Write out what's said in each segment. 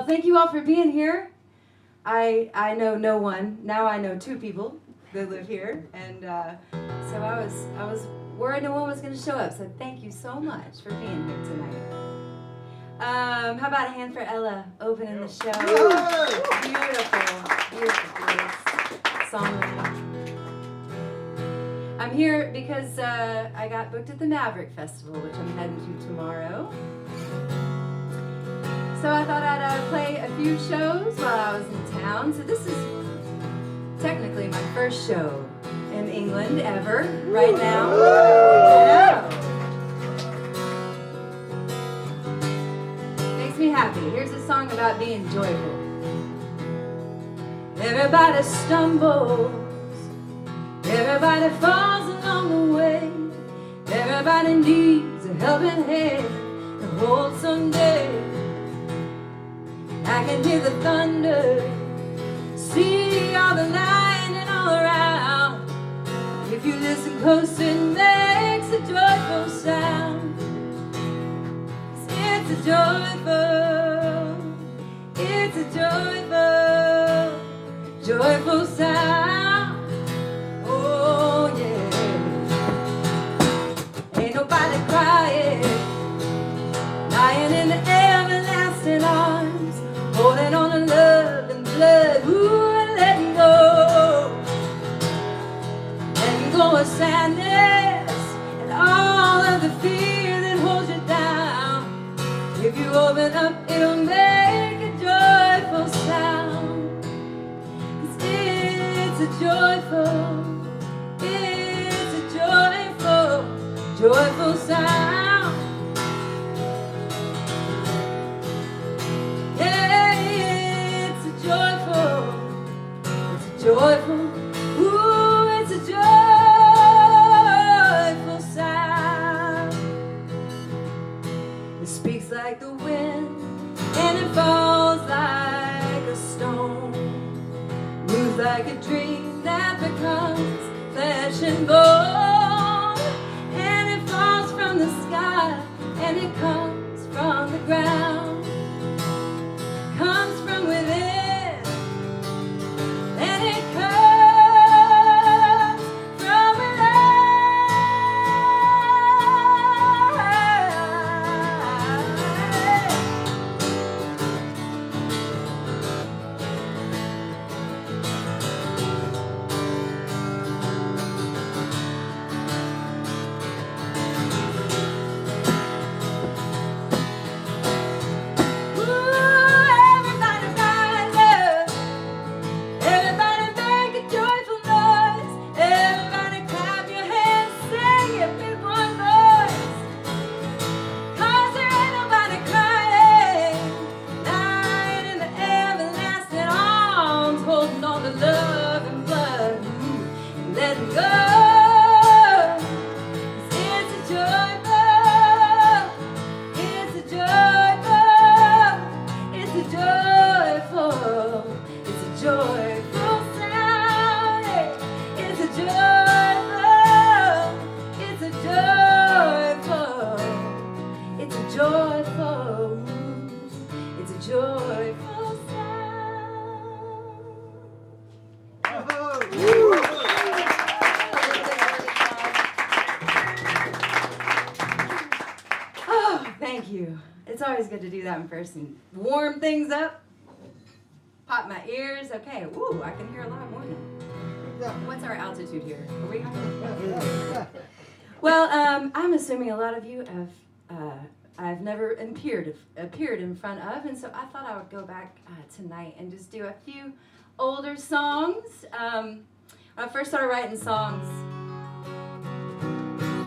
thank you all for being here. I know no one. Now I know two people that live here, and so I was worried no one was going to show up. So thank you so much for being here tonight. How about a hand for Ella opening the show? Beautiful voice. Song. I'm here because I got booked at the Maverick Festival, which I'm heading to tomorrow. So I thought I'd play a few shows while I was in town. So this is technically my first show in England ever, right now. Yeah. Makes me happy. Here's a song about being joyful. Everybody stumbles, everybody falls along the way. Everybody needs a helping hand to hold someday. I can hear the thunder, see all the lightning all around. If you listen close, it makes a joyful sound. It's a joyful sound. Oh yeah. Ain't nobody crying, lying in the everlasting arms, holding on to love and blood, ooh, and letting go of sadness and all of the fear that holds you down. If you open up, it'll make a joyful sound. 'Cause it's a joyful sound. Joyful, ooh, it's a joyful sound. It speaks like the wind, and it falls like a stone, moves like a dream that becomes flesh and bone, and it falls from the sky, and it comes from the ground, comes from within. It's always good to do that in person. Warm things up, pop my ears. Okay, woo, I can hear a lot more now. What's our altitude here? Are we high? Well, I'm assuming a lot of you I've never appeared in front of, and so I thought I would go back tonight and just do a few older songs. When I first started writing songs,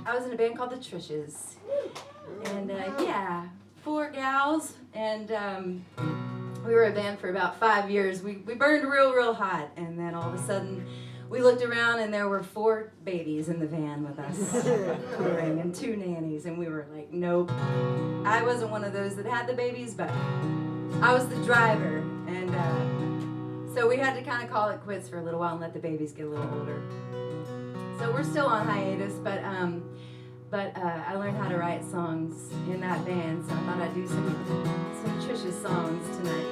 I was in a band called the Trishes, and yeah. 4 gals, and we were a band for about 5 years. We burned real hot, and then all of a sudden we looked around and there were 4 babies in the van with us touring and 2 nannies, and we were like, nope. I wasn't one of those that had the babies, but I was the driver, and so we had to kind of call it quits for a little while and let the babies get a little older. So we're still on hiatus, but I learned how to write songs in that band, so I thought I'd do some Trisha's songs tonight.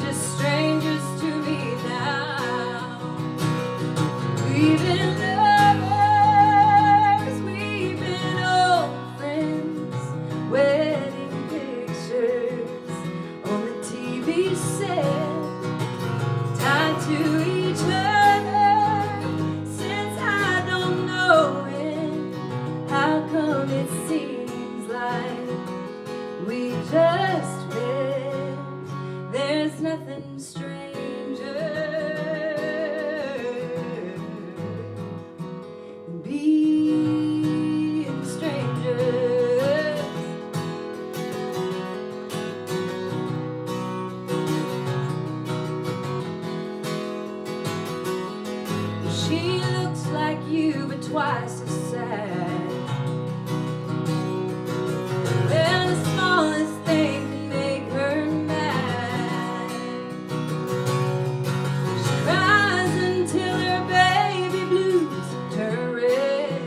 just strangers to me now. We've been lovers, we've been old friends, wedding pictures on the TV set, tied to each other since I don't know it. How come it seems like we just met? There's nothing stranger than being strangers. She looks like you, but twice as sad. Well, the smallest thing can make her mad. She cries until her baby blues turn red.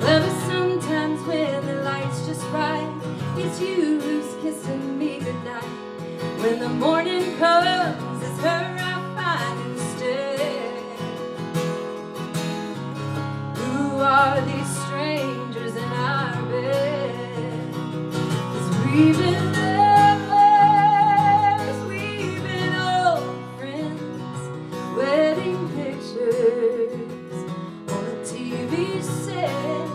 Well, but sometimes when the light's just right, it's you who's kissing me goodnight. When the morning comes, it's her I find instead. Who are these strangers in our bed? 'Cause we've been lovers, we've been old friends, wedding pictures on a TV set,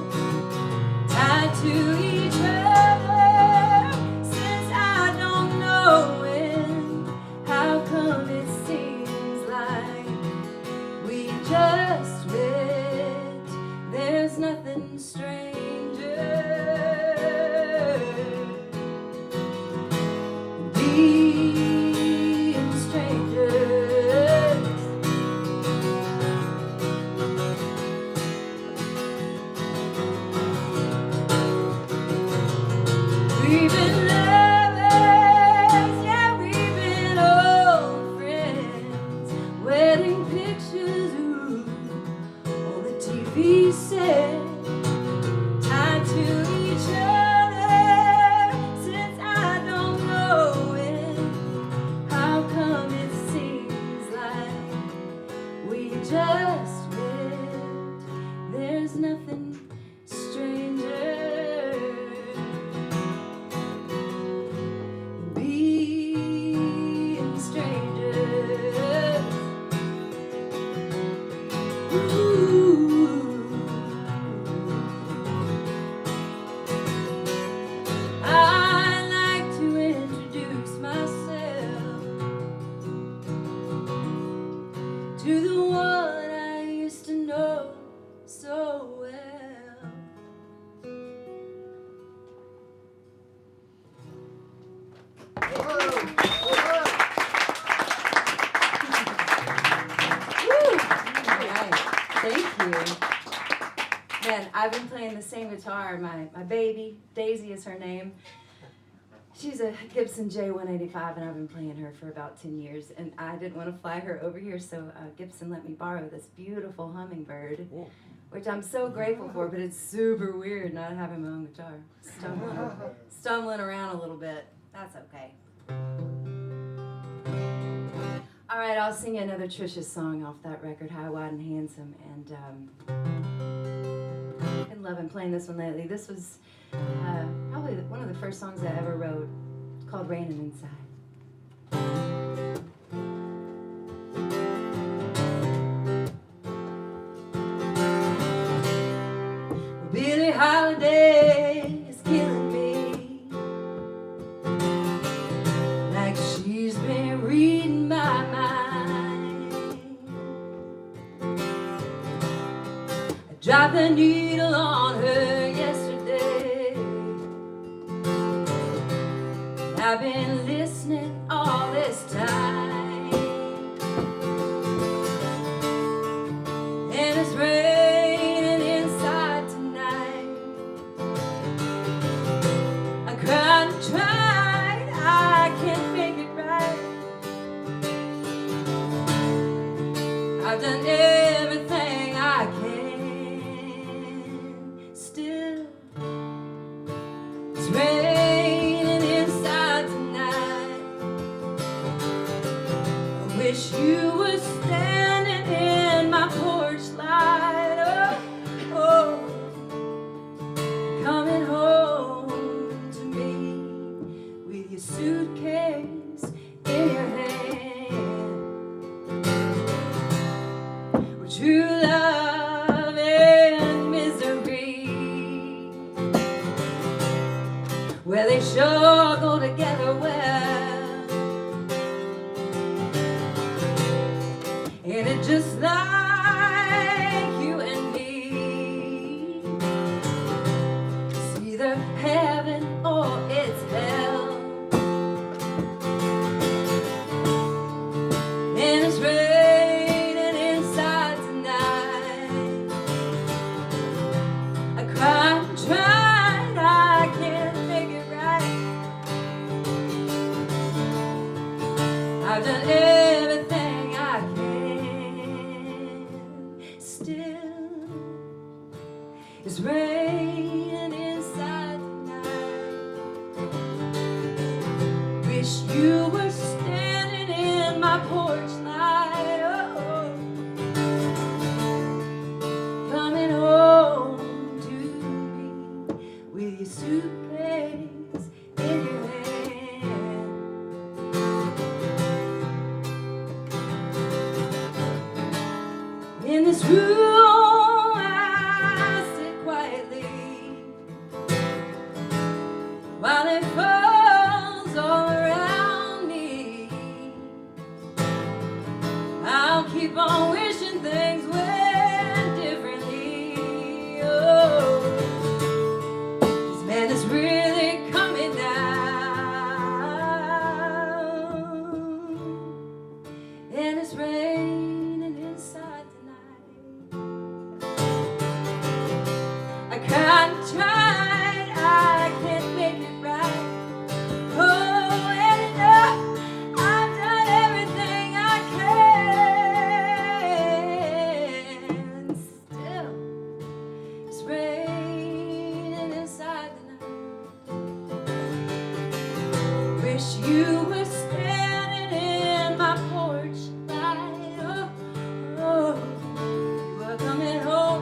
tied to each other since I don't know when. How come it seems like we just met? There's nothing stranger than being strangers. We've been lovers, yeah, we've been old friends, wedding pictures, ooh, on the TV set, tied to each other since I don't know when. How come it seems like we just met? There's nothing stranger than being strangers. Ooh. I'd like to introduce myself to the one I used to know so well. Woo! All right. Thank you. Man, I've been playing the same guitar. My baby, Daisy is her name. She's a Gibson J185, and I've been playing her for about 10 years. And I didn't want to fly her over here, so Gibson let me borrow this beautiful hummingbird, which I'm so grateful for, but it's super weird not having my own guitar. Stumbling around a little bit. That's okay. All right, I'll sing you another Trisha song off that record, High, Wide, and Handsome. And I've been loving playing this one lately. This was probably one of the first songs I ever wrote. It's called Raining Inside. Billie Holiday is killing me, like she's been reading my mind. I dropped the needle on her yesterday. I've been listening all this time, and it's raining inside tonight. I cried and tried, I can't make it right. I've done everything I can, still it's raining inside tonight. your suitcase in your hand. With true love and misery, where they sure go together well. And it just like you and me, it's either heaven or it's hell. And it's raining inside tonight. I cried and tried, I can't make it right. I've done everything I can. Still, it's raining inside tonight. Wish you were standing in my porch light. Oh, coming home to me with your suitcase in your hand. In this room I sit quietly while it falls all around me. I'll keep on wishing things went differently. Oh, this man is really coming down. And it's raining inside tonight. I can't try, I can't make it right. Oh, and enough, I've done everything I can. Still, it's raining inside tonight. Wish you were standing in my porch light. Oh, oh, you are coming home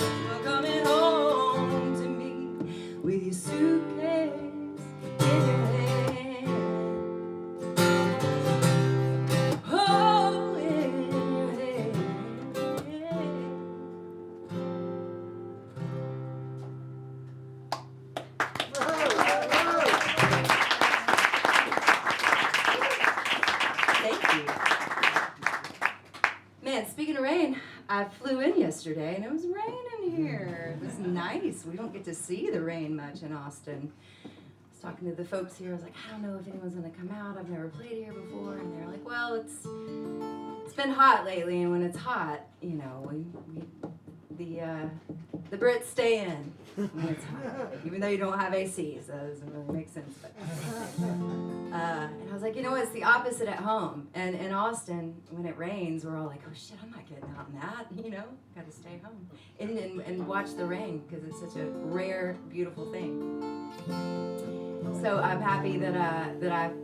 to me with your suitcase in your hand. Oh, in your hand. Thank you. Man, speaking of rain, I flew in yesterday and it was raining here. It was nice. We don't get to see the rain much in Austin. I was talking to the folks here. I was like, I don't know if anyone's going to come out. I've never played here before. And they're like, well, it's been hot lately. And when it's hot, you know, the Brits stay in when it's hot. Even though you don't have ACs. That doesn't really make sense. But, and I was like, you know what? It's the opposite at home. And in Austin, when it rains, we're all like, oh shit, I'm not getting out in that, you know? Got to stay home and watch the rain because it's such a rare, beautiful thing. So I'm happy that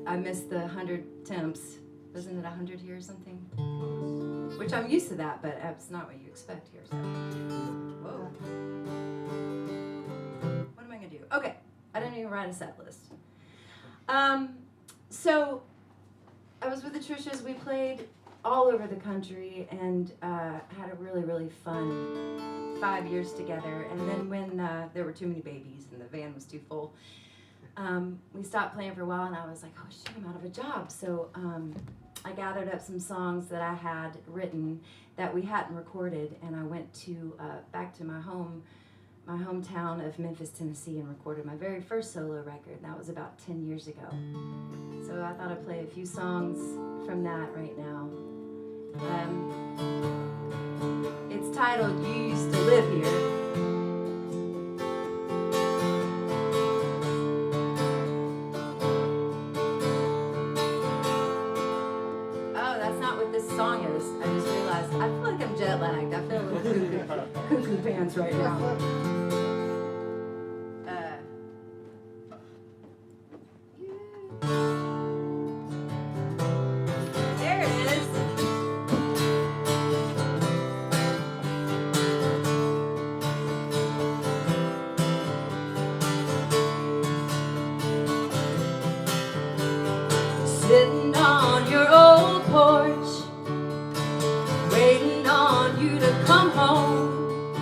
I missed the 100 temps. Wasn't it 100 here or something? Which I'm used to that, but that's not what you expect here. So, whoa. What am I gonna do? Okay, I didn't even write a set list. So I was with the Trishas. We played all over the country and had a really, really fun 5 years together. And then when there were too many babies and the van was too full, we stopped playing for a while. And I was like, oh shit, I'm out of a job. So I gathered up some songs that I had written that we hadn't recorded, and I went to back to my hometown of Memphis, Tennessee, and recorded my very first solo record. And that was about 10 years ago. So I thought I'd play a few songs from that right now. It's titled "You Used to Live Here." This song is. I just realized I feel like I'm jet lagged. I feel a little cuckoo pants right now. There it is. sitting on your old porch, waiting on you to come home,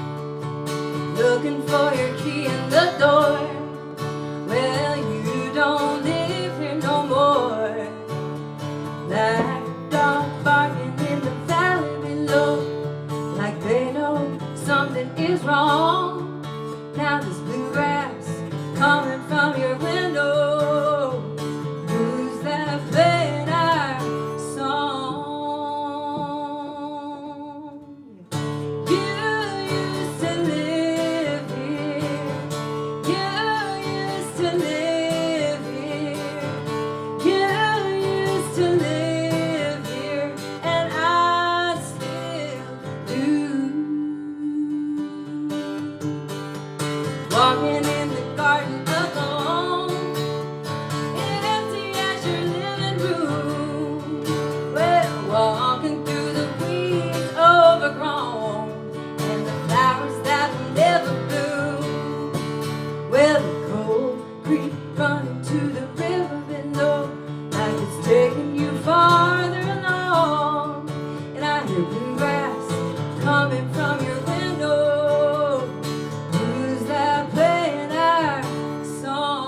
looking for your key in the door. Well, you don't live here no more. That dog barking in the valley below, like they know something is wrong. Now there's bluegrass coming from your window. Who's that playing our song? You used to live here. You used to live here. You used to live here, and I still do. Walking in the garden alone, empty as your living room. Well, walking through the weeds overgrown, and the flowers that will never bloom. Well, the cold creek running to the river below, like it's taking you farther along. And I hear bluegrass coming from your window. Who's that playing our song?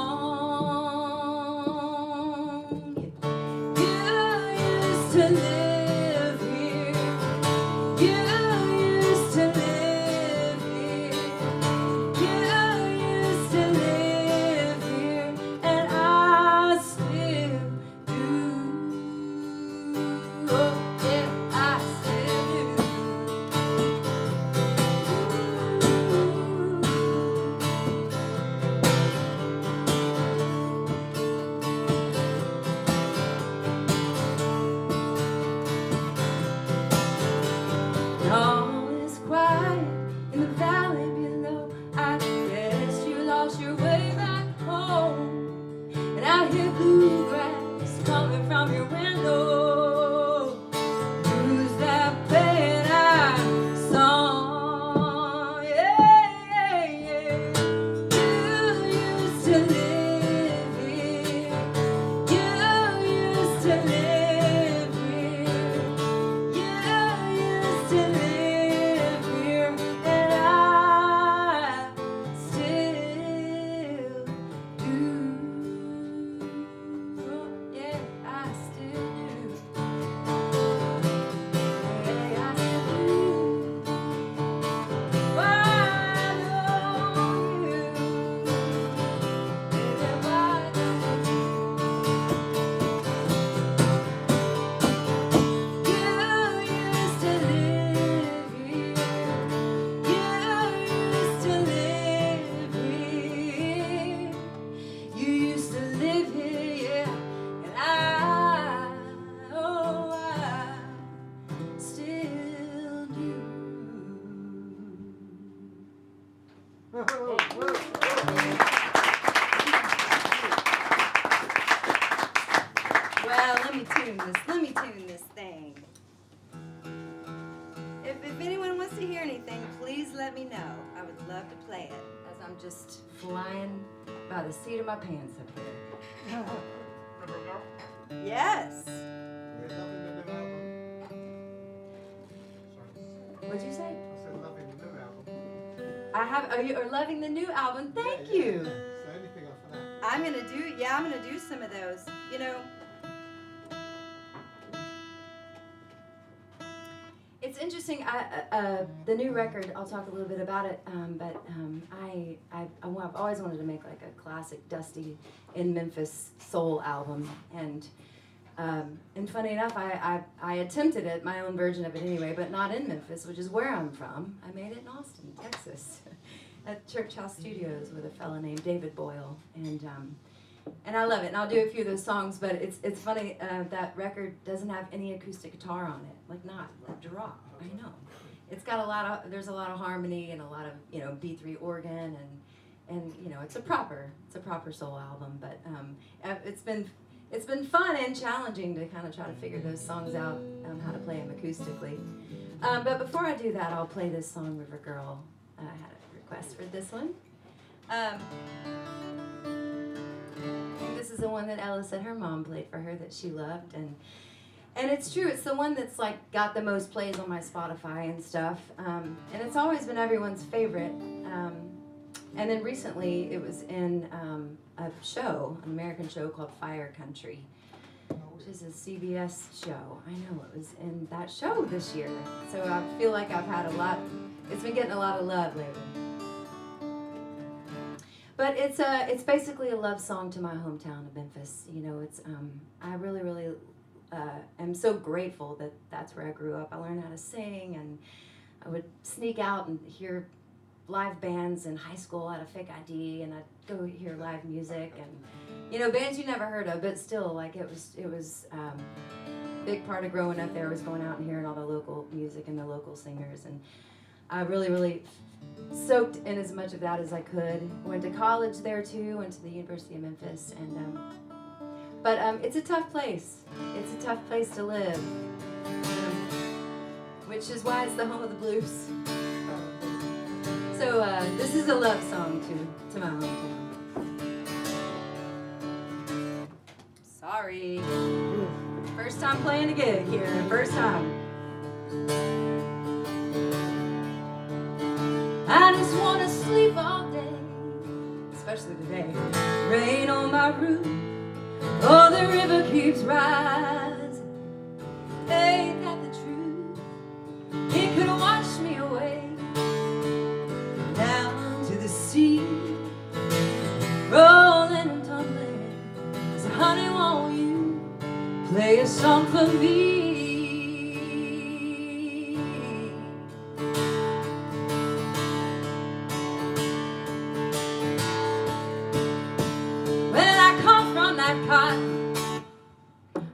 You used to live here. You used to live here. You used to live here, and I still do. Oh, yeah, I still do. All is quiet in the valley below. I guess you lost your way back home. And I hear bluegrass coming from your window. Who's that playing our song? Yeah, yeah, yeah. You used to live here. You used to live here. You used to live here, and I still do. Oh, yeah, I still do. Yeah, I still do. Why don't you? Baby, why don't you? You used to live here. You used to live here. You used to live here, yeah. And oh, I still do. Well, let me tune this thing. If anyone wants to hear anything, please let me know. I would love to play it, as I'm just flying by the seat of my pants up here. Yes. What'd you say? I have. Are you loving the new album? Thank you. So anything else for that? I'm gonna do some of those. You know, it's interesting. The new record. I'll talk a little bit about it. I've always wanted to make like a classic, dusty, in Memphis soul album, and funny enough, I attempted it, my own version of it anyway, but not in Memphis, which is where I'm from. I made it in Austin, Texas, at Church House Studios with a fella named David Boyle, and I love it. And I'll do a few of those songs, but it's funny, that record doesn't have any acoustic guitar on it, like not a drop. I know. It's got there's a lot of harmony and a lot of B3 organ and it's a proper soul album, but it's been fun and challenging to kind of try to figure those songs out, how to play them acoustically. But before I do that, I'll play this song, River Girl. I had a request for this one. This is the one that Ella said her mom played for her that she loved, and it's true. It's the one that's like got the most plays on my Spotify and stuff, and it's always been everyone's favorite. And then recently, it was in a show, an American show called Fire Country, which is a CBS show. I know it was in that show this year, so I feel like I've had a lot. It's been getting a lot of love lately. But it's basically a love song to my hometown of Memphis. You know, it's I really am so grateful that that's where I grew up. I learned how to sing, and I would sneak out and hear live bands in high school. I had a fake ID, and I'd go hear live music, and you know, bands you never heard of, but still, like it was a big part of growing up there was going out and hearing all the local music and the local singers, and I really soaked in as much of that as I could. Went to college there too, went to the University of Memphis, and but it's a tough place. It's a tough place to live, which is why it's the home of the blues. So this is a love song to my hometown. Sorry, first time playing a gig here, first time. I just want to sleep all day, especially today. Rain on my roof, oh, the river keeps rising. Ain't that the truth? It could wash me away down to the sea, rolling and tumbling. So honey, won't you play a song for me?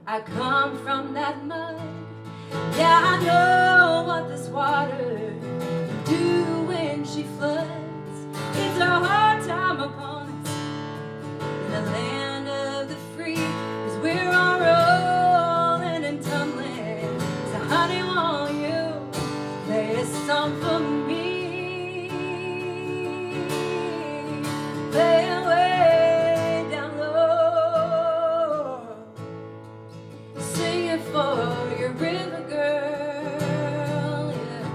I come from that mud. Yeah, I know what this water can do when she floods. It's a hard time upon us in the land of the free, 'cause we're all rolling and tumbling. So honey, won't you play a song for me? Play away down low, sing it for your river girl, yeah.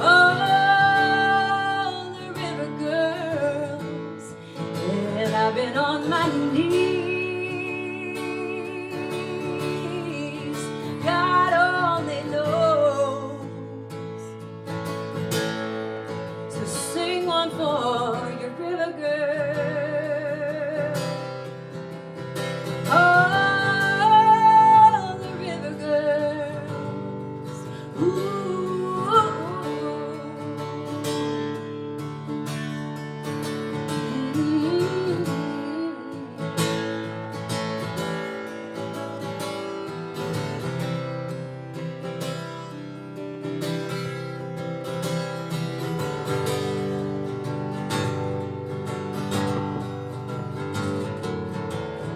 Oh, the river girls, and I've been on my knees. God only knows. So sing one for your river girl. Oh, the river girls. Ooh.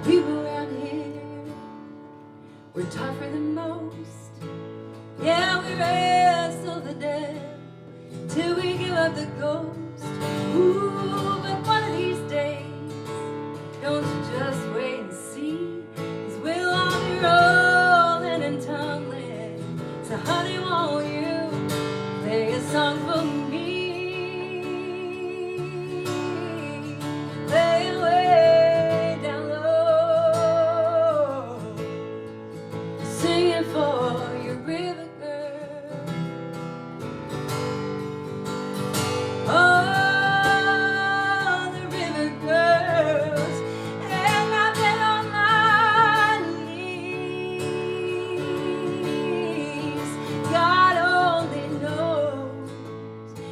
People around here, we're tougher than most. Yeah, we wrestle the dead till we give up the ghost. Ooh, but one of these days, don't you just wait and see, 'cause we'll all be rolling and tumbling. So honey, won't you play a song for me? Play away down low, sing it for your river girl. Oh, the river girls, and I've been on my knees. God only knows,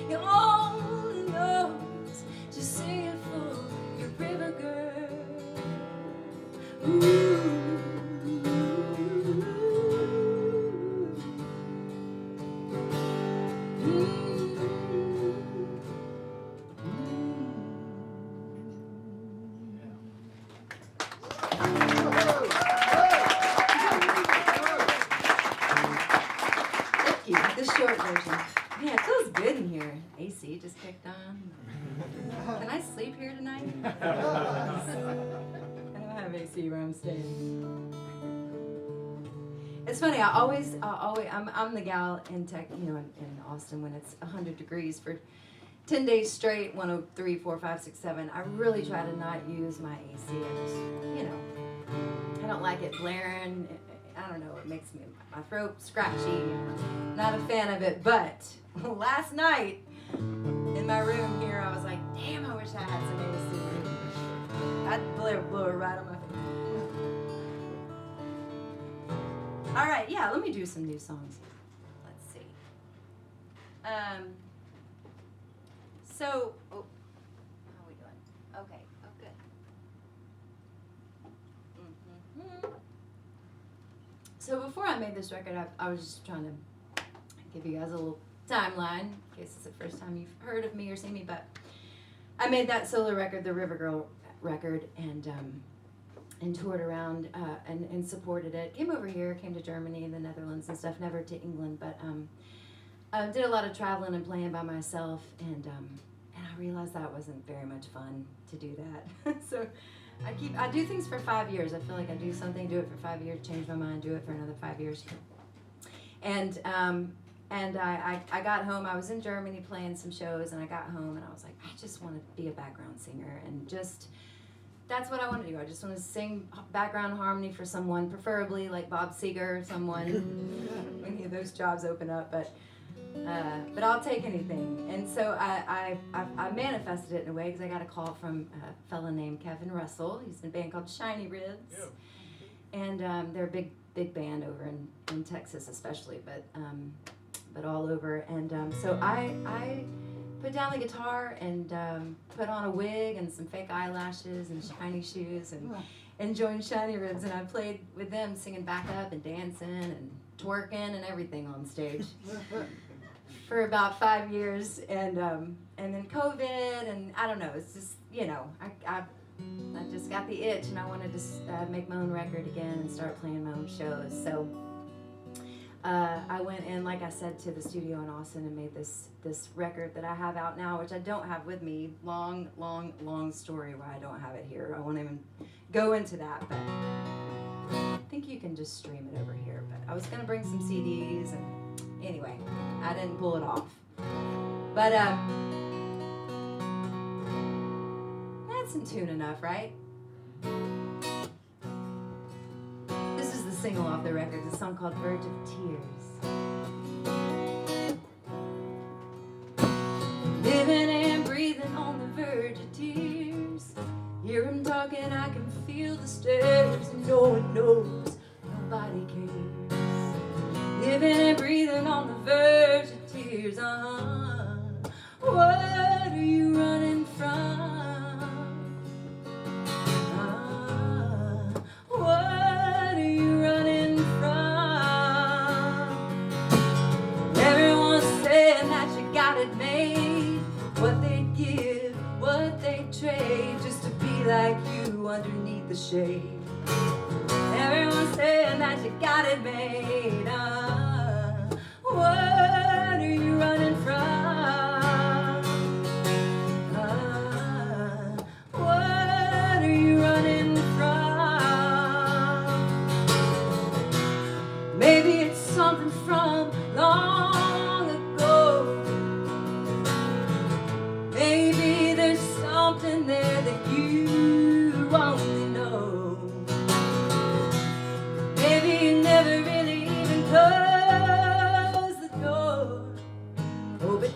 He only knows. Just sing it for your river girl. Ooh. Thank you. The short version. Man, it feels good in here. AC just kicked on. Can I sleep here tonight? see where I'm staying. It's funny. I'm the gal in in Austin when it's 100 degrees for 10 days straight, 103, 4, 5, 6, 7. I really try to not use my AC. I don't like it blaring. I don't know, it makes my throat scratchy. Not a fan of it, but last night in my room here, I was like, damn, I wish I had some AC. I'd blow it right on my face. All right, yeah, let me do some new songs. Let's see. How are we doing? Okay, good. So before I made this record, I was just trying to give you guys a little timeline, in case it's the first time you've heard of me or seen me, but I made that solo record, the River Girl record, and toured around and supported it. Came over here, came to Germany and the Netherlands and stuff, never to England, but did a lot of traveling and playing by myself, and I realized that wasn't very much fun to do that. So I do things for 5 years. I feel like I do something, do it for 5 years, change my mind, do it for another 5 years. And I got home. I was in Germany playing some shows, and I got home and I was like, I just want to be a background singer, and that's what I want to do. I just want to sing background harmony for someone, preferably like Bob Seger or someone. Any of those jobs open up, but I'll take anything. And so I manifested it in a way because I got a call from a fella named Kevin Russell. He's in a band called Shiny Ribs, and they're a big band over in Texas especially, but all over. And so I put down the guitar and put on a wig and some fake eyelashes and shiny shoes and joined Shiny Ribs, and I played with them singing backup and dancing and twerking and everything on stage for about 5 years, and then COVID, and I don't know, it's just, I just got the itch, and I wanted to make my own record again and start playing my own shows. So I went in, like I said, to the studio in Austin and made this record that I have out now, which I don't have with me. Long story why I don't have it here. I won't even go into that, but I think you can just stream it over here. But I was gonna bring some CDs, and anyway, I didn't pull it off. But that's in tune enough, right? This is the single off the record. It's a song called Verge of Tears. Living and breathing on the verge of tears. Hear him talking, I can feel the stares. No one knows, nobody cares. Living and breathing on the verge of tears. What are you running from? What are you running from? Everyone's saying that you got it made. What they'd give, what they'd trade, just to be like you underneath the shade. Everyone's saying that you got it made. What are you running from? What are you running from? Maybe it's something from long ago. Maybe there's something there that you only know. Maybe you never really even closed the door. Oh, but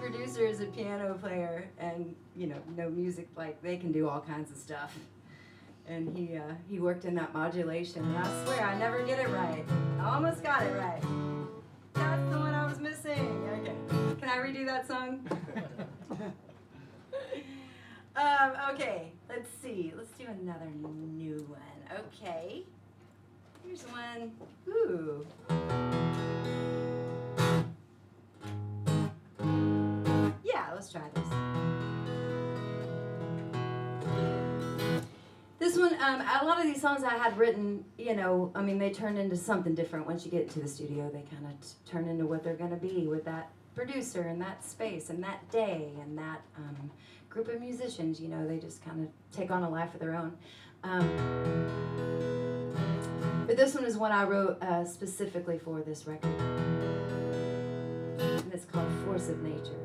producer is a piano player and, no music, like they can do all kinds of stuff. And he worked in that modulation, and I swear I never get it right. I almost got it right. That's the one I was missing. Okay. Can I redo that song? Okay, let's see. Let's do another new one. Okay. Here's one. Ooh. Yeah, let's try this. This one, a lot of these songs I had written, they turned into something different. Once you get to the studio, they kind of turn into what they're going to be with that producer and that space and that day and that group of musicians. They just kind of take on a life of their own. But this one is one I wrote specifically for this record. And it's called Force of Nature.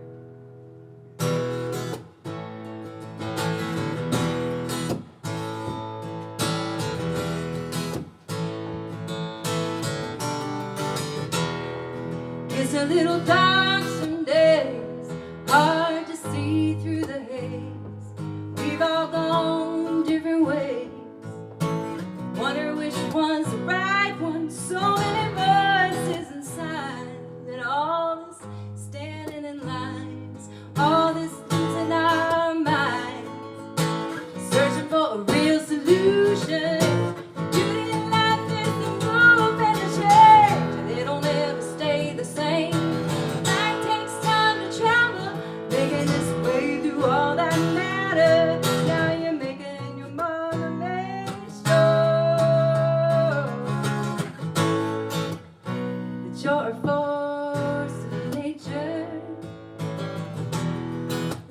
It's a little dark some days, hard to see through the haze. We've all gone different ways. Wonder which one's the right one. So many voices inside, and all this standing in lines, all this losing our minds, searching for a real solution. Beauty in life is the move and the change. They don't ever stay the same. Life takes time to travel, making its way through all that matter. Now you're making your mother make sure that you're a force of nature.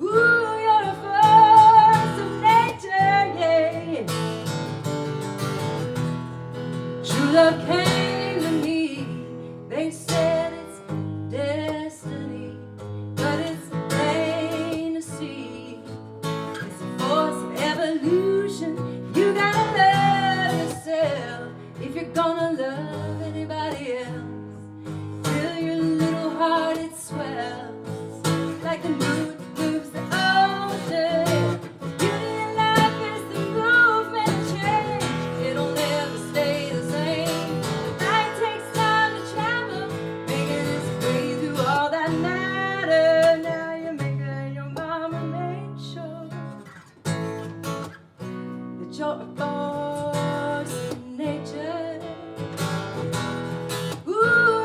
Ooh, you're a force of nature, yeah. True love came to me. They said it's destiny, but it's plain to see. It's a force of evolution. You gotta love yourself if you're gonna love anybody else. Feel your little heart, it swells like the moon moves the ocean. Beauty in life is the movement and change. It'll never stay the same. Life takes time to travel, making its way through all that matter. Now you're making your mama make sure that you're a force of nature. Ooh,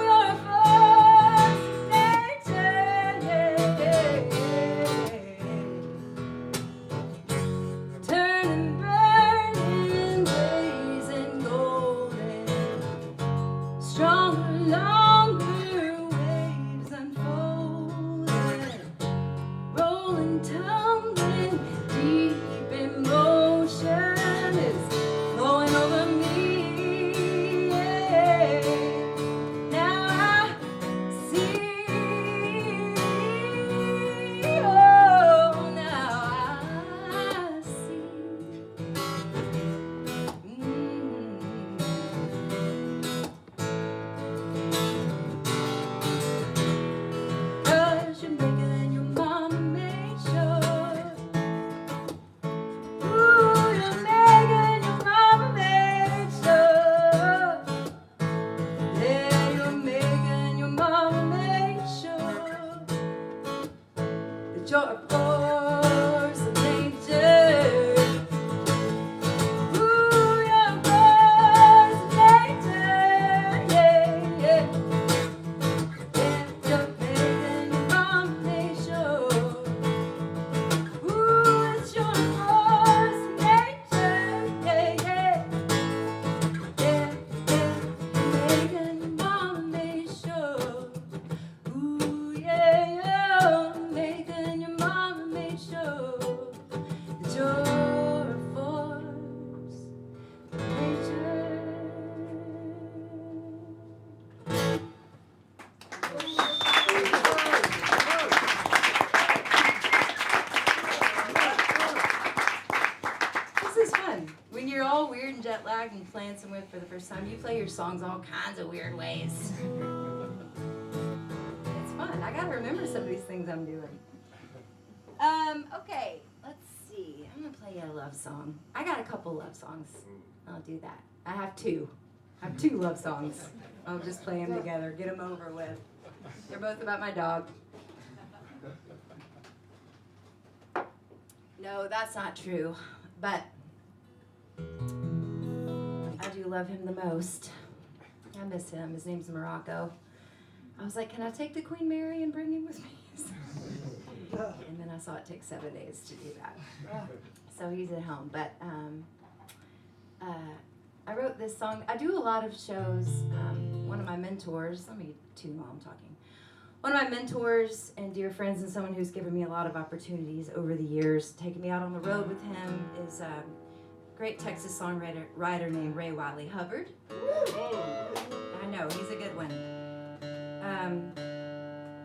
you're a force of nature, yeah. Turning, burning, blazing, golden, stronger, longer waves unfolding, rolling, tumbling, deep emotion is flowing over me. Yeah. Now I see. Oh, now I see. Cause you're making your mama make sure. Ooh, you're making your mama make sure. Yeah, you're making your mama make sure that you're a force of nature. Ooh, you're a force of nature. Yeah, yeah. Yeah, you're making your mama make sure. Ooh, it's your force of nature. Yeah, yeah. Yeah, yeah. You're making your mama make sure. Ooh, yeah, you're making your mama make sure that you're a force of nature. This is fun. When you're all weird and jet lagged and playing somewhere for the first time, you play your songs all kinds of weird ways. It's fun. I got gotta remember some of these things I'm doing. Okay, let's see. I'm gonna play you a love song. I got a couple love songs. I'll do that. I have two love songs. I'll just play them together, get them over with. They're both about my dog. No, that's not true, but I do love him the most. I miss him. His name's Morocco. I was like, can I take the Queen Mary and bring him with me? And then I saw it take 7 days to do that. So he's at home. But I wrote this song. I do a lot of shows. One of my mentors, let me tune while I'm talking. One of my mentors and dear friends and someone who's given me a lot of opportunities over the years, taking me out on the road with him, is a great Texas songwriter named Ray Wiley Hubbard. I know, he's a good one. I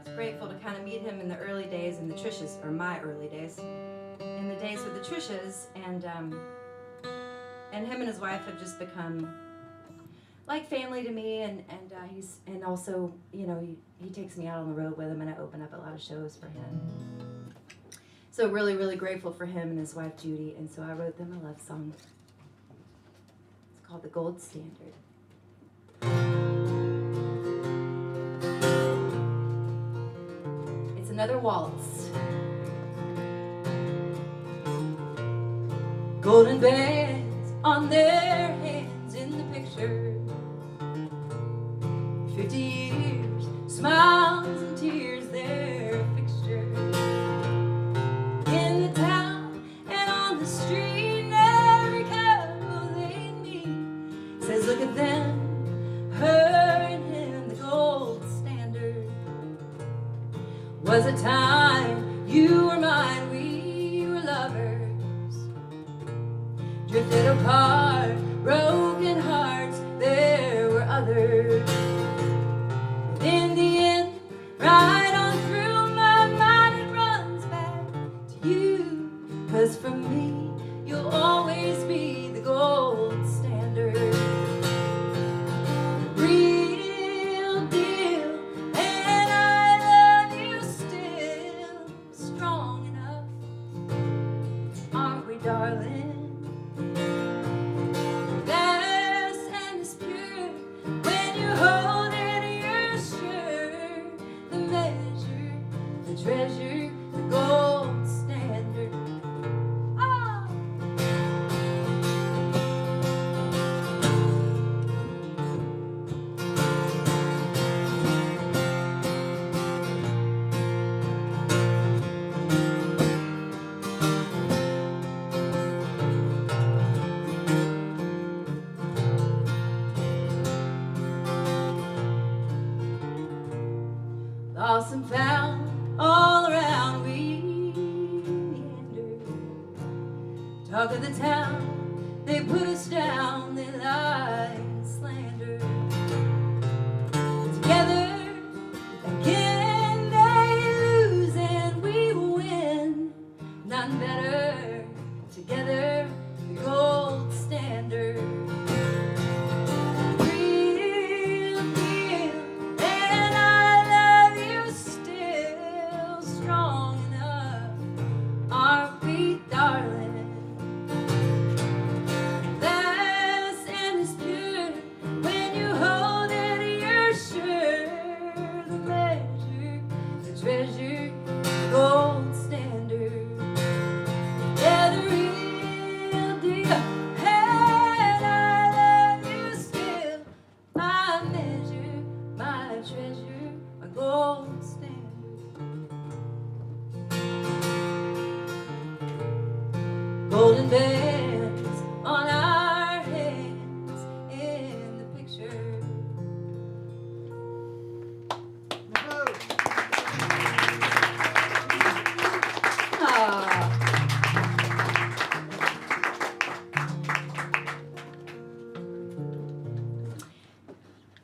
was grateful to kind of meet him in the early days in the Trishas, or my early days, in the days with the Trishas, and him and his wife have just become like family to me, and also, you know, he takes me out on the road with him, and I open up a lot of shows for him. So really, really grateful for him and his wife Judy, and so I wrote them a love song. It's called The Gold Standard. It's another waltz. Golden bands on their hands in the picture. 50 years, smiles and tears, they're a fixture. In the town and on the street, every couple they meet says, look at them, her and him, the gold standard. Was a time you were mine, we were lovers, drifted apart, broken hearts, there were others. In the end, right on through my mind, it runs back to you. 'Cause for me, you'll always be the gold standard. Real deal, and I love you still. Strong enough, aren't we, darling? Treasure, the gold standard. Oh! Lost and found, all around we meander. Talk of the town, they put us down, they lie and slander. Together, again they lose and we win. None better, together, the gold standard. Treasure, gold standard. Yeah, the real deal. And I love you still. My measure, my treasure, my gold standard. Golden bands on our hands in the picture.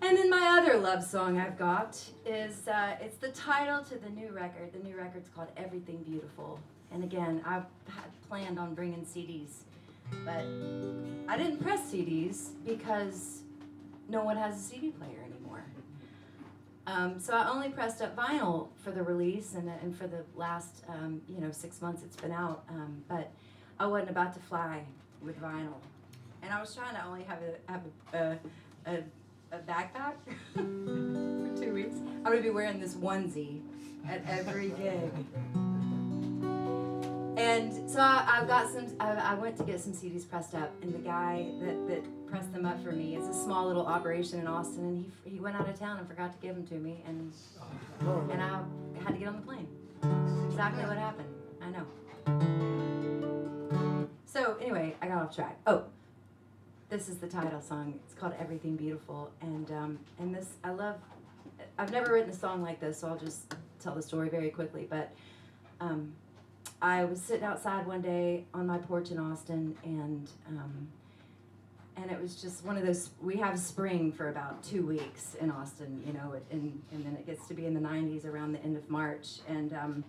And then my other love song I've got is, it's the title to the new record. The new record's called Everything Beautiful. And again, I had planned on bringing CDs, but I didn't press CDs because no one has a CD player anymore. So I only pressed up vinyl for the release and for the last 6 months it's been out. But I wasn't about to fly with vinyl, and I was trying to only have a backpack for 2 weeks. I'm gonna be wearing this onesie at every gig. And so I went to get some CDs pressed up, and the guy that pressed them up for me, it's a small little operation in Austin, and he went out of town and forgot to give them to me, and I had to get on the plane. That's exactly what happened. I know. So anyway, I got off track. Oh, this is the title song. It's called Everything Beautiful, and this I've never written a song like this, so I'll just tell the story very quickly. But I was sitting outside one day on my porch in Austin, and it was just one of those. We have spring for about 2 weeks in Austin, and then it gets to be in the 90s around the end of March, and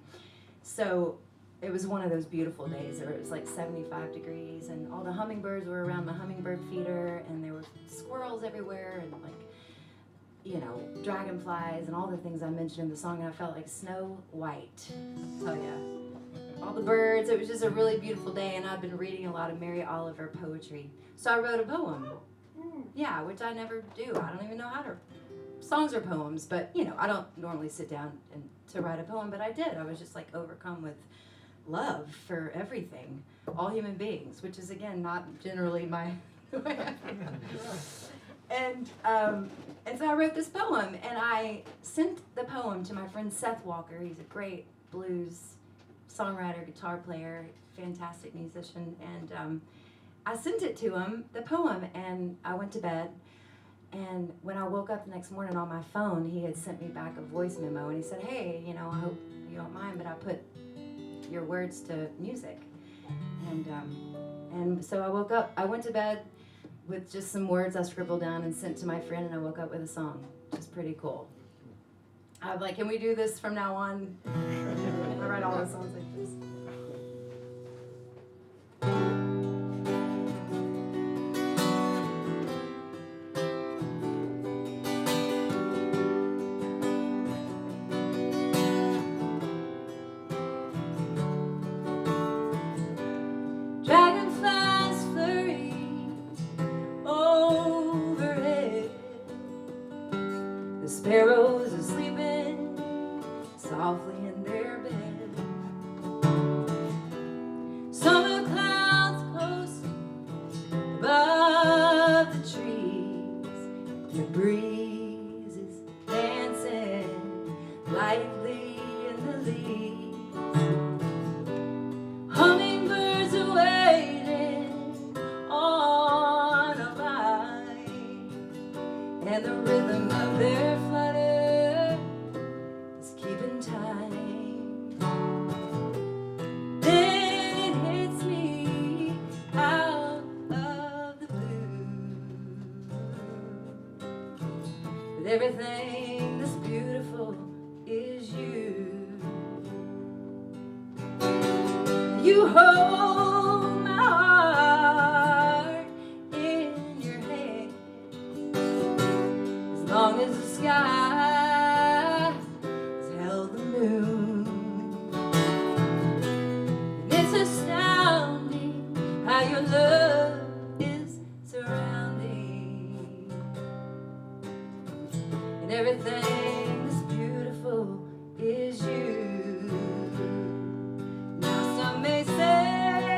so it was one of those beautiful days where it was like 75 degrees, and all the hummingbirds were around my hummingbird feeder, and there were squirrels everywhere, and dragonflies, and all the things I mentioned in the song, and I felt like Snow White. I tell ya. All the birds. It was just a really beautiful day, and I'd been reading a lot of Mary Oliver poetry. So I wrote a poem. Yeah, which I never do. I don't even know how to. Songs are poems, but I don't normally sit down to write a poem, but I did. I was just like overcome with love for everything, all human beings, which is again not generally my way I feel. And so I wrote this poem, and I sent the poem to my friend Seth Walker. He's a great blues songwriter, guitar player, fantastic musician, and I sent it to him, the poem, and I went to bed, and when I woke up the next morning on my phone, he had sent me back a voice memo, and he said, hey, I hope you don't mind, but I put your words to music, and so I woke up, I went to bed with just some words I scribbled down and sent to my friend, and I woke up with a song, which is pretty cool. I'm like, can we do this from now on? I write all the songs like this. Dragonflies flurry overhead. The sparrows are sleeping softly in their bed. Summer clouds close above the trees. The breeze is dancing lightly in the leaves. Hummingbirds are waiting on a vine, and the rhythm of their flutter is keeping time. Then it hits me out of the blue, that everything that's beautiful is you. You hold my heart in your hand, as long as the sky has held the moon. And it's astounding how your love is surrounding, and everything that's beautiful is you. Now some may say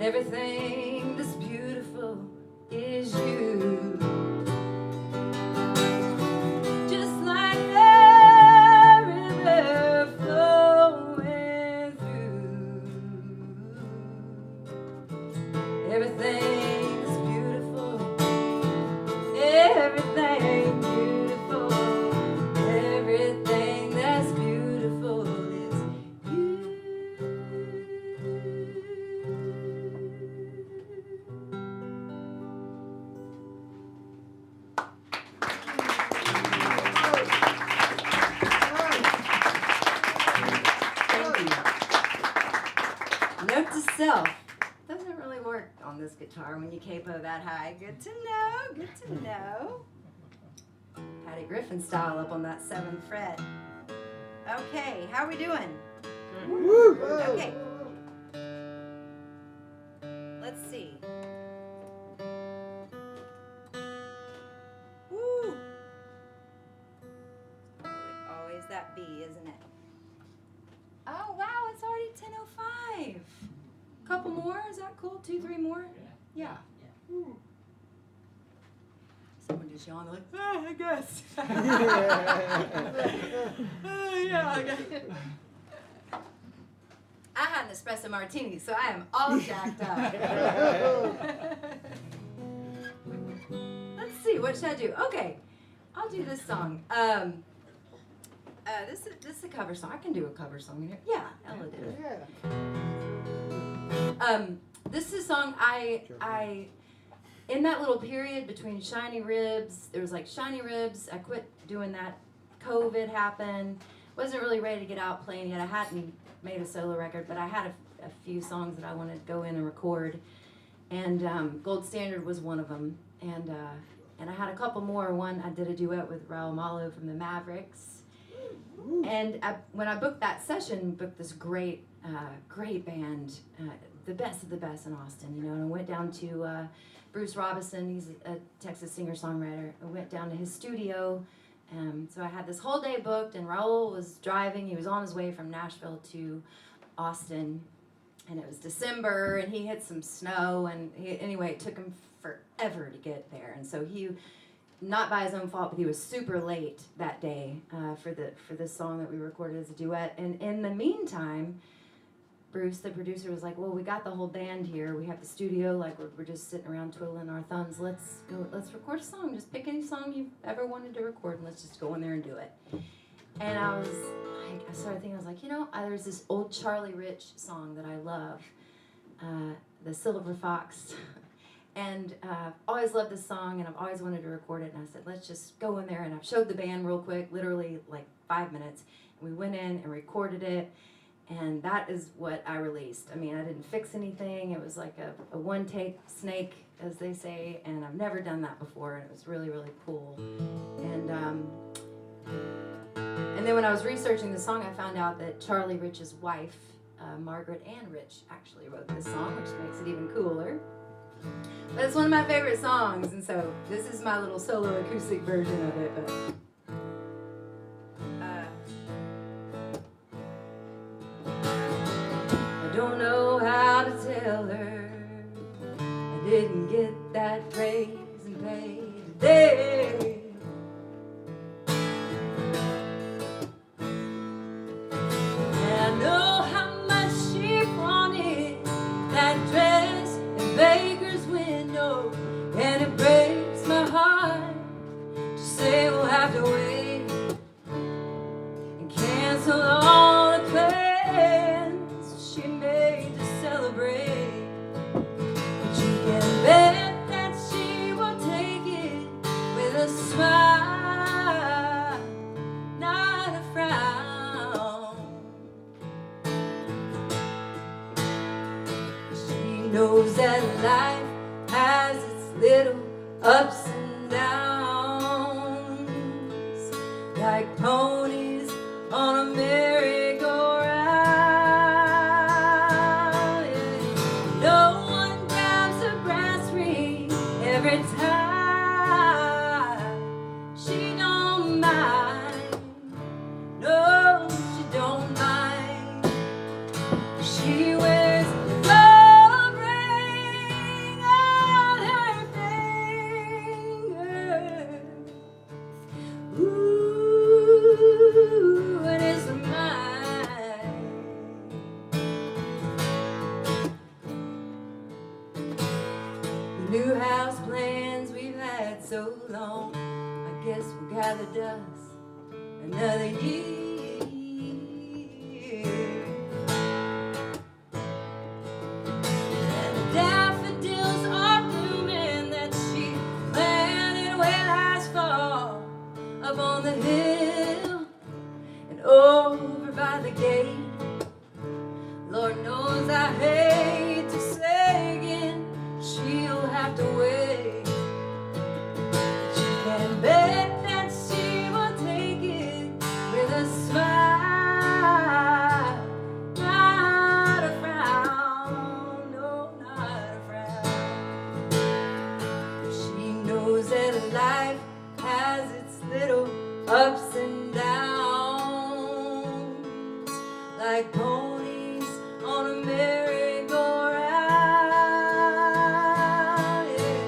Everything that's beautiful is you. Just like a river flowing through. Everything is beautiful. Everything beautiful. Everything that's beautiful is you. Note to self, doesn't really work on this guitar when you capo that high. Good to know, good to know. Patty Griffin style up on that 7th fret. Okay, how are we doing? Woo! Okay. Let's see. Woo! Always that B, isn't it? Oh, wow, it's already 10:05. Couple more, is that cool? 2, 3 more? Yeah. Someone just yawned like, I guess. Yeah, I guess. I had an espresso martini, so I am all jacked up. Let's see, what should I do? Okay, I'll do this song. This is a cover song. I can do a cover song in here. Yeah, Ella did it. This is a song I in that little period between Shiny Ribs, there was like Shiny Ribs. I quit doing that. COVID happened. Wasn't really ready to get out playing yet. I hadn't made a solo record, but I had a few songs that I wanted to go in and record. And Gold Standard was one of them. And I had a couple more. One, I did a duet with Raul Malo from the Mavericks. And when I booked that session, booked this great band, the best of the best in Austin, you know. And I went down to Bruce Robinson. He's a Texas singer-songwriter. I went down to his studio. So I had this whole day booked, and Raul was driving. He was on his way from Nashville to Austin, and it was December, and he hit some snow. And anyway, it took him forever to get there. And so he, not by his own fault, but he was super late that day for this song that we recorded as a duet. And in the meantime, Bruce, the producer, was like, well, we got the whole band here. We have the studio. Like, we're just sitting around twiddling our thumbs. Let's record a song. Just pick any song you've ever wanted to record, and let's just go in there and do it. And I was like, I started thinking, I was like, you know, there's this old Charlie Rich song that I love, the Silver Fox. And always loved this song, and I've always wanted to record it. And I said, let's just go in there. And I showed the band real quick, literally like 5 minutes. And we went in and recorded it. And that is what I released. I mean, I didn't fix anything. It was like a one-take snake, as they say, and I've never done that before, and it was really, really cool. And then when I was researching the song, I found out that Charlie Rich's wife, Margaret Ann Rich, actually wrote this song, which makes it even cooler. But it's one of my favorite songs, and so this is my little solo acoustic version of it. But I don't know how to tell her I didn't get that raise and pay today. And I know how much she wanted that dress in Baker's window, and it breaks my heart to say we'll have to wait and cancel all the plans she made to celebrate. But you can bet that she will take it with a smile, not a frown. She knows that life has its little ups and downs, like ponies on a merry-go-round. Yeah. No one grabs a brass ring every time. She don't mind. No, she don't mind. She wears gold ring New house plans we've had so long. I guess we'll gather dust another year. And the daffodils are blooming that she planted way last fall, up on the hill and over by the gate. Lord knows I hate to say again, she'll have to wait. But you can bet that she will take it with a smile, not a frown, no, not a frown. She knows that life has its little ups and downs, like ponies on a merry-go-round. Yeah.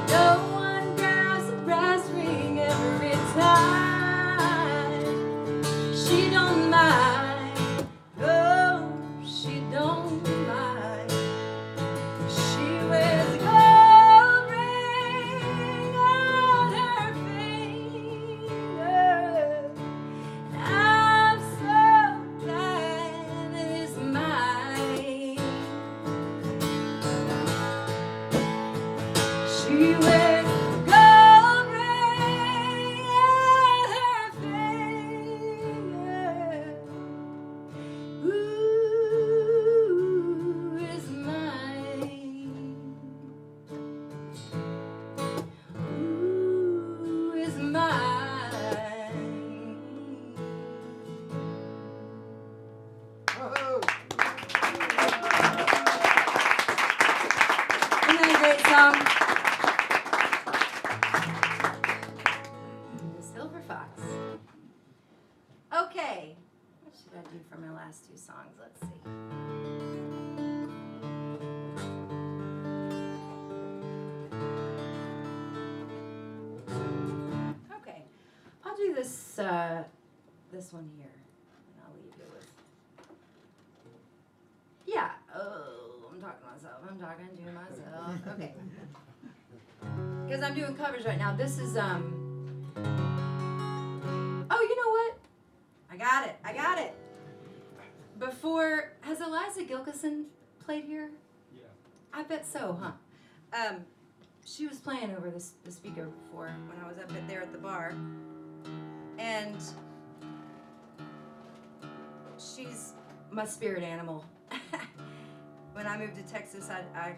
No one grabs a brass ring every time. She don't mind, oh, she don't mind. She wears a gold ring on her finger, and I'm so glad it is mine. She wears a gold ring on her finger. Ooh, is mine. Ooh, is mine. Whoa. Isn't that a great song? The Silver Fox. Okay, what should I do for my last two songs? Let's see. Okay, I'll do this this one here, and I'll leave you with. Yeah. Oh, I'm talking to myself. I'm talking to myself. Okay. Because I'm doing covers right now. This is Oh, you know what? I got it. Before, has Eliza Gilkison played here? Yeah. I bet so, huh? She was playing over the speaker before when I was up there at the bar, and she's my spirit animal. When I moved to Texas, I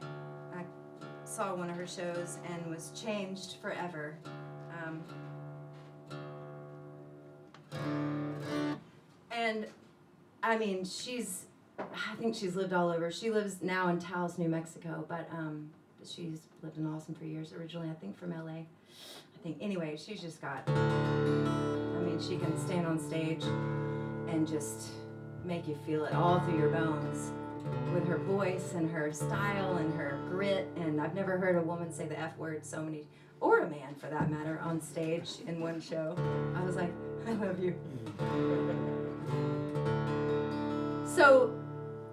saw one of her shows and was changed forever. And I mean, I think she's lived all over. She lives now in Taos, New Mexico, but she's lived in Austin for years. Originally, I think from LA. I think, anyway, she's just got, I mean, she can stand on stage and just make you feel it all through your bones with her voice and her style and her grit. And I've never heard a woman say the F word so many, or a man for that matter, on stage in one show. I was like, I love you. So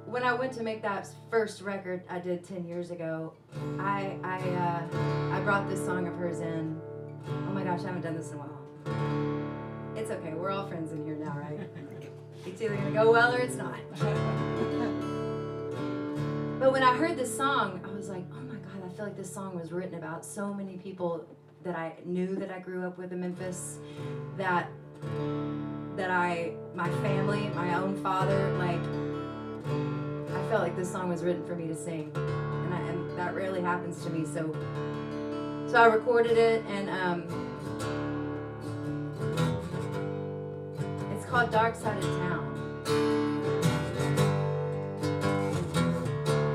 when I went to make that first record I did 10 years ago, I brought this song of hers in. Oh my gosh, I haven't done this in a while. It's okay, we're all friends in here now, right? It's either gonna go well or it's not. But when I heard this song, I was like, oh my God, I feel like this song was written about so many people that I knew that I grew up with in Memphis, that my family, my own father, like, I felt like this song was written for me to sing, and that rarely happens to me. So I recorded it, and it's called Dark Side of Town.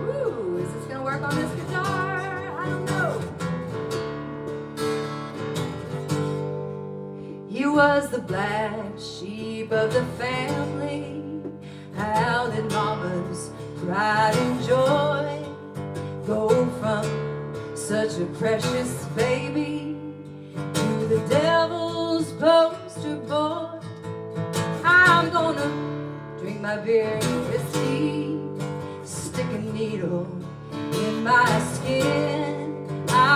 Woo! Is this gonna work on this guitar? I don't know. He was the black sheep of the family. How did mama's pride and joy go from such a precious baby to the devil's poster boy? I'm gonna drink my beer and whiskey, stick a needle in my skin. I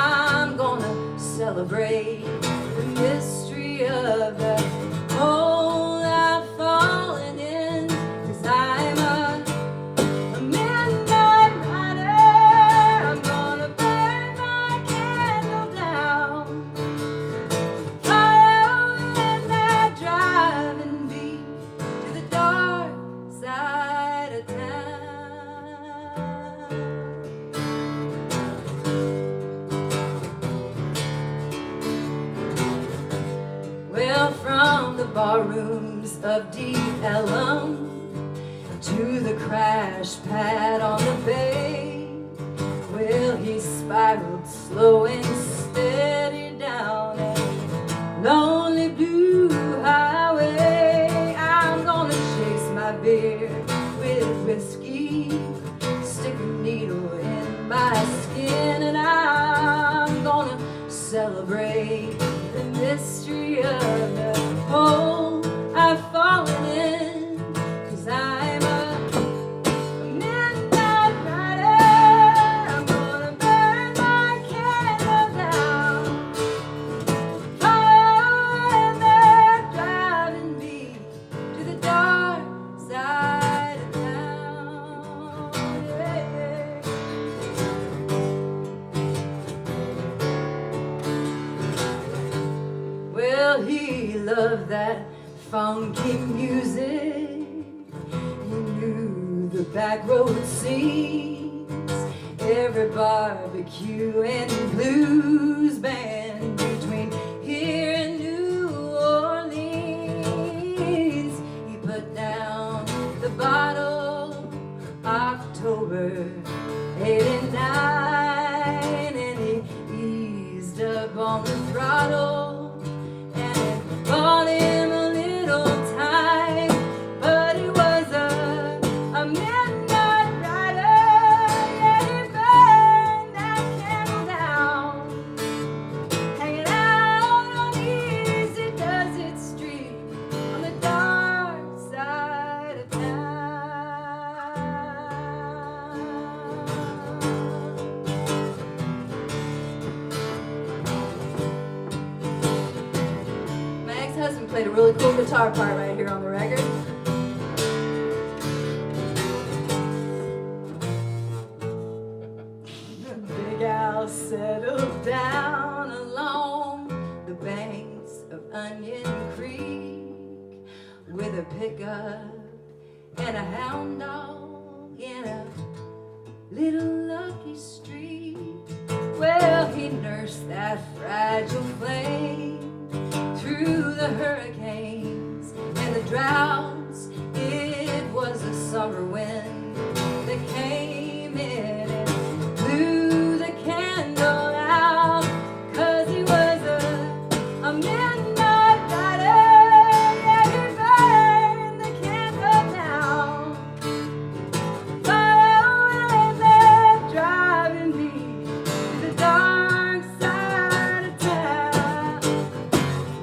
of deep Elm to the crash pad on the bay. Well, he spiraled slow and steady down a lonely blue highway. I'm gonna chase my beer with whiskey, stick a needle in my skin, and I'm gonna celebrate the mystery of the hole I've fallen in, 'cause I'm a midnight rider. I'm gonna burn my candle down. Oh, and they're driving me to the dark side of town. Yeah. Well, he loved that funky music. He knew the back road scenes, every barbecue and blues band between here and New Orleans. He put down the bottle, October '89, and he eased up on the throttle, and it bought him a little time. But he was a midnight rider. Yeah, he burned that candle down, hanging out on Easy Does It Street on the dark side of town. My ex-husband played a really cool guitar part right here on the record. The Big Al settled down along the banks of Onion Creek with a pickup and a hound dog in a little lucky street. Well, he nursed that fragile flame through the hurricanes and the droughts. It was a summer wind that came in and blew the candle out, 'cause he was a midnight rider. Yeah, he burned the candle down. Oh, and they're driving me to the dark side of town.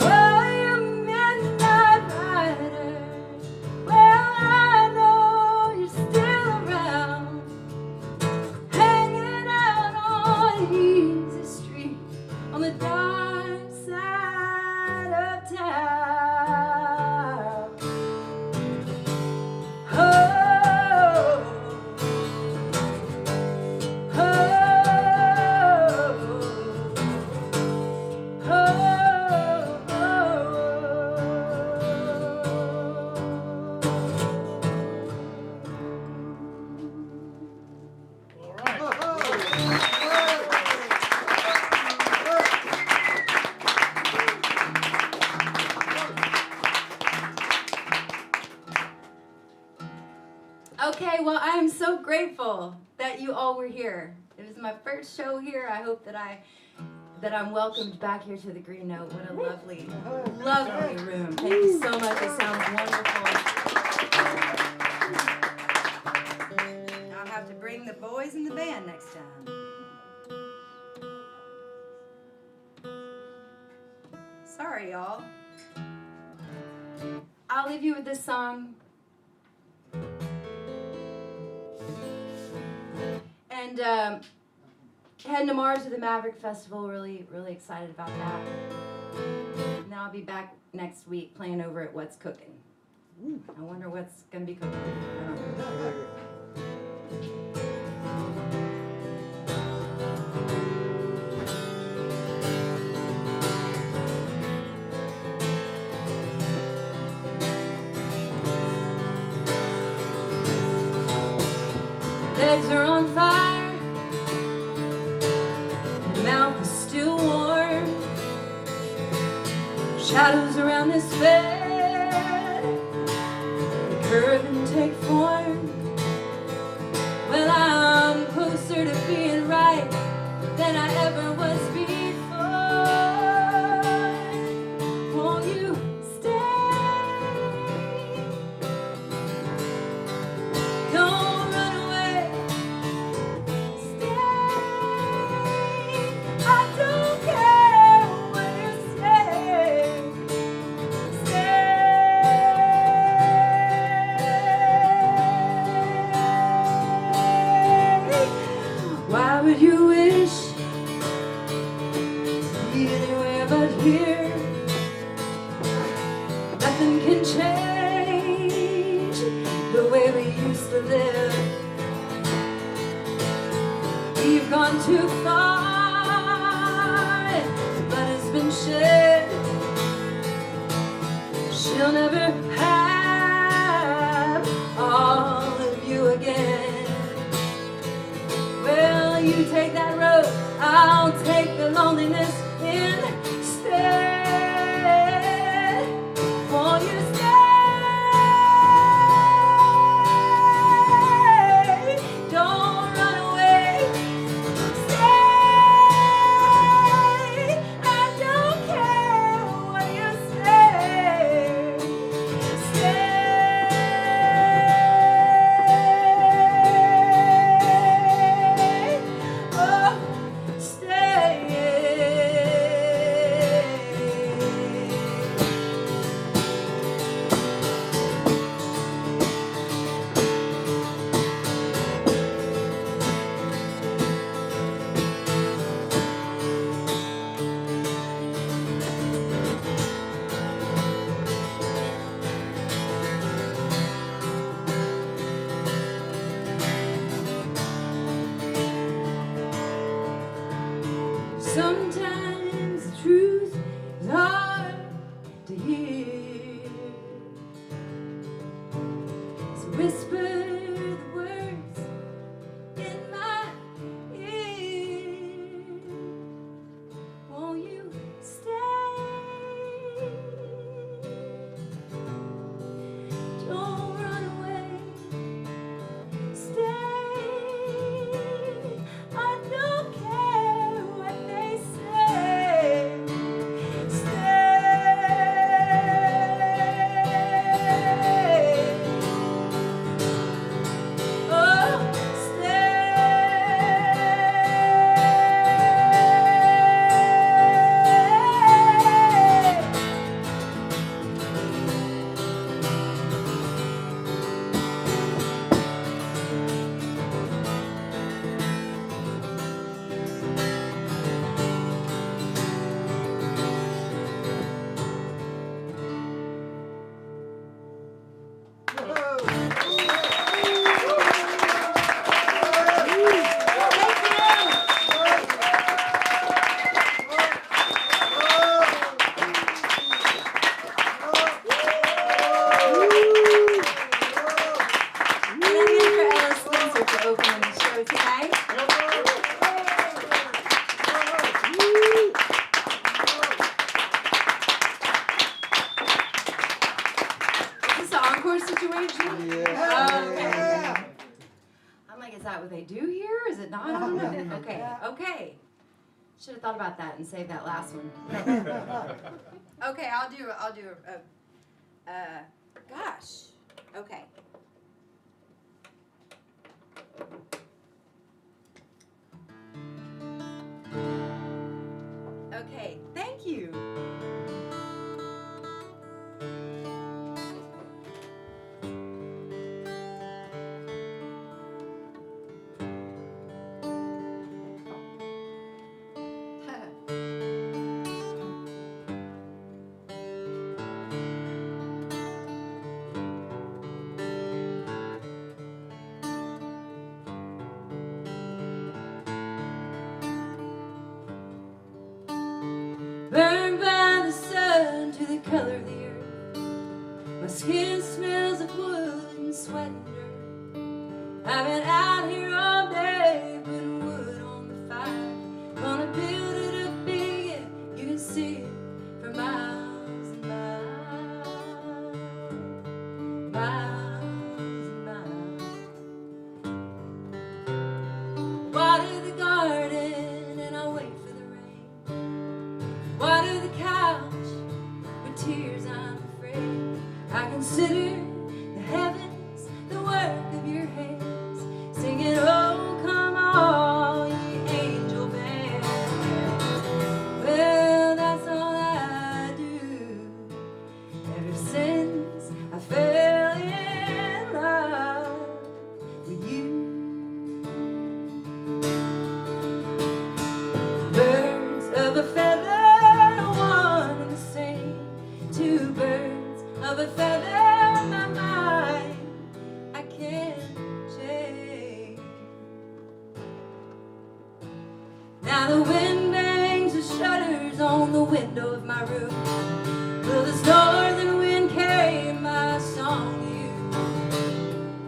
Oh, you midnight rider. Well, I know you're still around, hanging out on Easy Street on the dark side of town. Oh, oh, Okay, well, I am so grateful that you all were here. It was my first show here. I hope that I'm welcomed back here to the Green Note. What a lovely, lovely room. Thank you so much. It sounds wonderful. I'll have to bring the boys in the band next time. Sorry, y'all. I'll leave you with this song. And heading tomorrow to the Maverick Festival. Really, really excited about that. And then I'll be back next week playing over at What's Cooking. I wonder what's going to be cooking. I don't know. Legs are on fire, mouth is still warm, shadows around this bed, than I ever was before. Won't you stay? Don't run away. Stay. I don't care what you say. Why would you wish to be anywhere but here? Nothing can change the way we used to live. We've gone too far, blood has been shed. She'll never have all of you again. Well, you take that road, I'll take the loneliness instead. Won't you stay? Don't run away. Stay. I don't care what you say. Stay. Oh, stay. Sometimes the truth is hard to hear, so whisper the words in my ear. Won't you stay? Don't run away. Stay. I don't care what they say. Stay. Oh, situation? Yeah. Okay. I'm like, is that what they do here? Is it not? I don't know. Okay, okay. Should have thought about that and saved that last one. Okay, I'll do gosh. Okay. Okay, thank you. Burned by the sun to the color of the earth. My skin smells of wood and sweat and dirt. I've been out here all day putting wood on the fire. Gonna build it up big and you can see it for miles and miles. Miles and miles. Water the garden and I'll Now the wind bangs the shutters on the window of my room. Will this northern wind carry my song to you?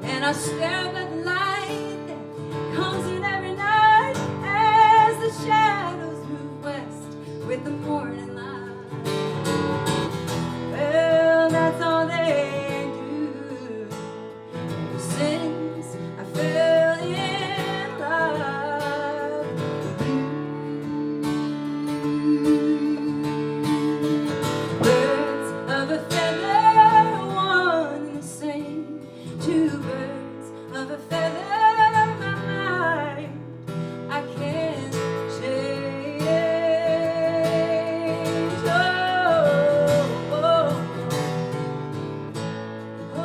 And I stare up at the light that comes in every night as the shadows move west with the morning light. Well, that's all they do since I fell in love with you. Birds of a feather, one and the same. Two birds of a feather, my mind I can't change. Oh, oh, oh,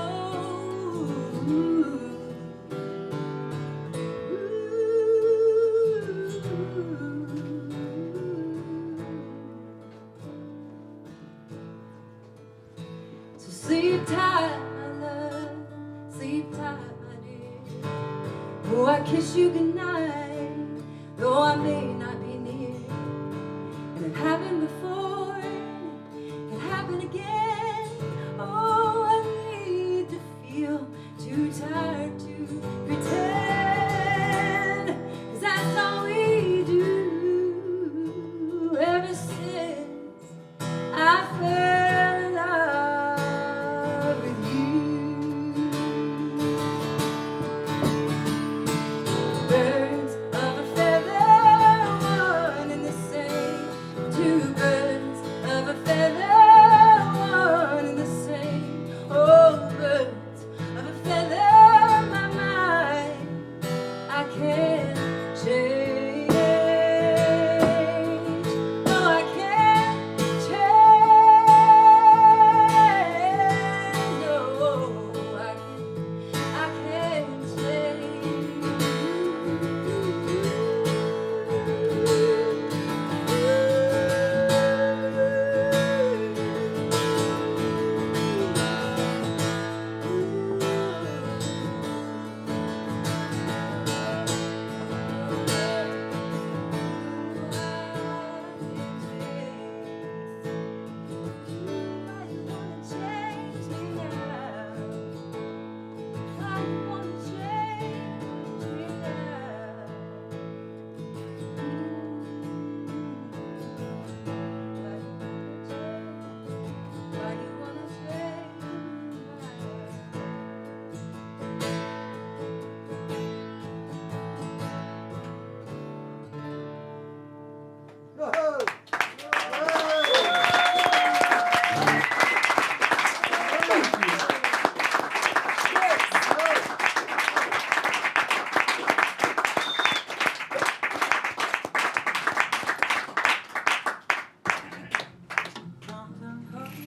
So sleep tight, my love, sleep tight, my dear. Oh, I kiss you goodnight, though I may not be near. And it happened before.